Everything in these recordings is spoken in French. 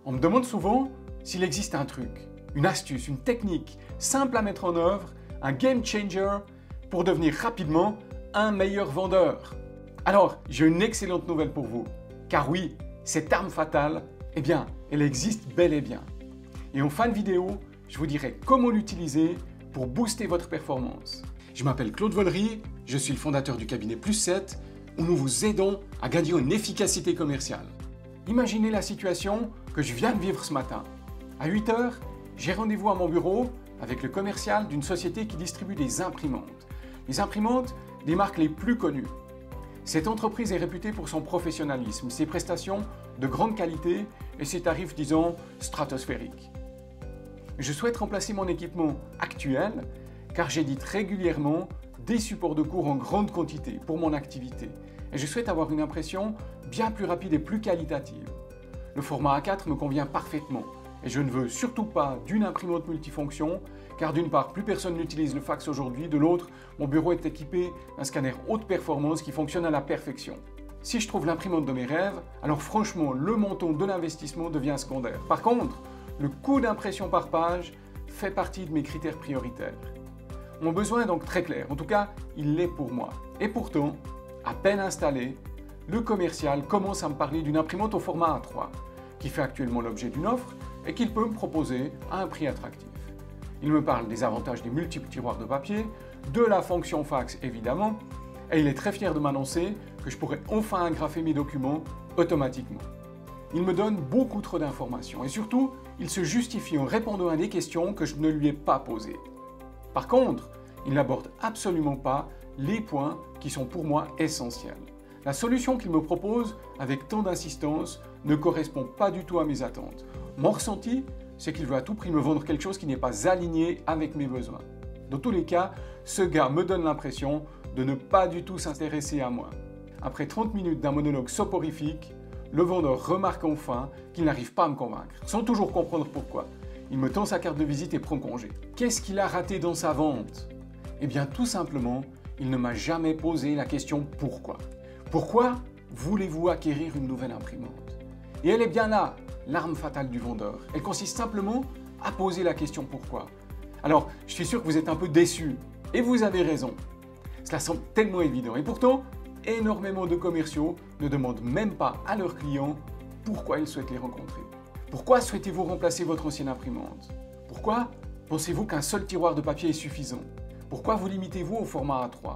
On me demande souvent s'il existe un truc, une astuce, une technique simple à mettre en œuvre, un game changer pour devenir rapidement un meilleur vendeur. Alors, j'ai une excellente nouvelle pour vous. Car oui, cette arme fatale, eh bien, elle existe bel et bien. Et en fin de vidéo, je vous dirai comment l'utiliser pour booster votre performance. Je m'appelle Claude Vollery, je suis le fondateur du cabinet Plus 7, où nous vous aidons à gagner en efficacité commerciale. Imaginez la situation que je viens de vivre ce matin. À 8 h, j'ai rendez-vous à mon bureau avec le commercial d'une société qui distribue des imprimantes. Les imprimantes des marques les plus connues. Cette entreprise est réputée pour son professionnalisme, ses prestations de grande qualité et ses tarifs, disons, stratosphériques. Je souhaite remplacer mon équipement actuel car j'édite régulièrement des supports de cours en grande quantité pour mon activité et je souhaite avoir une impression bien plus rapide et plus qualitative. Le format A4 me convient parfaitement et je ne veux surtout pas d'une imprimante multifonction car d'une part, plus personne n'utilise le fax aujourd'hui, de l'autre, mon bureau est équipé d'un scanner haute performance qui fonctionne à la perfection. Si je trouve l'imprimante de mes rêves, alors franchement, le montant de l'investissement devient secondaire. Par contre, le coût d'impression par page fait partie de mes critères prioritaires. Mon besoin est donc très clair, en tout cas, il l'est pour moi. Et pourtant, à peine installé, le commercial commence à me parler d'une imprimante au format A3, qui fait actuellement l'objet d'une offre et qu'il peut me proposer à un prix attractif. Il me parle des avantages des multiples tiroirs de papier, de la fonction fax évidemment, et il est très fier de m'annoncer que je pourrais enfin agrafer mes documents automatiquement. Il me donne beaucoup trop d'informations et surtout, il se justifie en répondant à des questions que je ne lui ai pas posées. Par contre, il n'aborde absolument pas les points qui sont pour moi essentiels. La solution qu'il me propose avec tant d'insistance ne correspond pas du tout à mes attentes. Mon ressenti, c'est qu'il veut à tout prix me vendre quelque chose qui n'est pas aligné avec mes besoins. Dans tous les cas, ce gars me donne l'impression de ne pas du tout s'intéresser à moi. Après 30 minutes d'un monologue soporifique, le vendeur remarque enfin qu'il n'arrive pas à me convaincre, sans toujours comprendre pourquoi. Il me tend sa carte de visite et prend congé. Qu'est-ce qu'il a raté dans sa vente? Eh bien tout simplement, il ne m'a jamais posé la question pourquoi. Pourquoi voulez-vous acquérir une nouvelle imprimante? Et elle est bien là, l'arme fatale du vendeur. Elle consiste simplement à poser la question pourquoi. Alors, je suis sûr que vous êtes un peu déçus, et vous avez raison. Cela semble tellement évident, et pourtant, énormément de commerciaux ne demandent même pas à leurs clients pourquoi ils souhaitent les rencontrer. Pourquoi souhaitez-vous remplacer votre ancienne imprimante? Pourquoi pensez-vous qu'un seul tiroir de papier est suffisant? Pourquoi vous limitez-vous au format A3?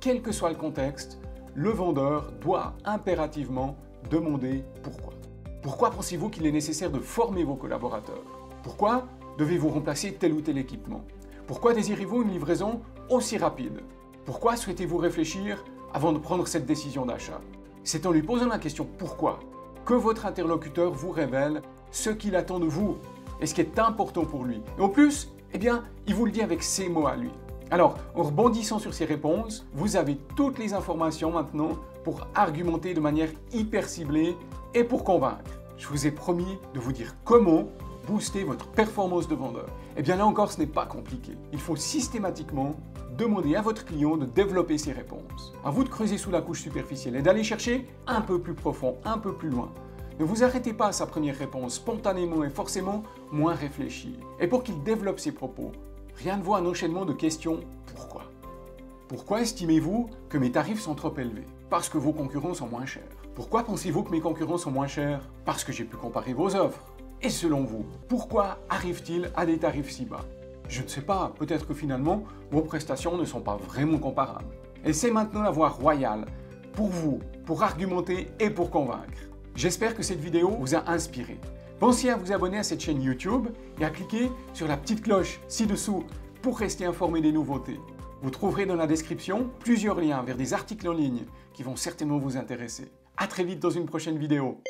Quel que soit le contexte, le vendeur doit impérativement demander pourquoi. Pourquoi pensez-vous qu'il est nécessaire de former vos collaborateurs? Pourquoi devez-vous remplacer tel ou tel équipement? Pourquoi désirez-vous une livraison aussi rapide? Pourquoi souhaitez-vous réfléchir avant de prendre cette décision d'achat? C'est en lui posant la question pourquoi que votre interlocuteur vous révèle ce qu'il attend de vous et ce qui est important pour lui. Et en plus, eh bien, il vous le dit avec ses mots à lui. Alors, en rebondissant sur ces réponses, vous avez toutes les informations maintenant pour argumenter de manière hyper ciblée et pour convaincre. Je vous ai promis de vous dire comment booster votre performance de vendeur. Eh bien là encore, ce n'est pas compliqué. Il faut systématiquement demander à votre client de développer ses réponses. À vous de creuser sous la couche superficielle et d'aller chercher un peu plus profond, un peu plus loin. Ne vous arrêtez pas à sa première réponse spontanément et forcément moins réfléchie. Et pour qu'il développe ses propos, rien ne vaut un enchaînement de questions pourquoi. Pourquoi estimez-vous que mes tarifs sont trop élevés? Parce que vos concurrents sont moins chers. Pourquoi pensez-vous que mes concurrents sont moins chers? Parce que j'ai pu comparer vos offres. Et selon vous, pourquoi arrive-t-il à des tarifs si bas? Je ne sais pas, peut-être que finalement, vos prestations ne sont pas vraiment comparables. Et c'est maintenant la voie royale pour vous, pour argumenter et pour convaincre. J'espère que cette vidéo vous a inspiré. Pensez à vous abonner à cette chaîne YouTube et à cliquer sur la petite cloche ci-dessous pour rester informé des nouveautés. Vous trouverez dans la description plusieurs liens vers des articles en ligne qui vont certainement vous intéresser. À très vite dans une prochaine vidéo.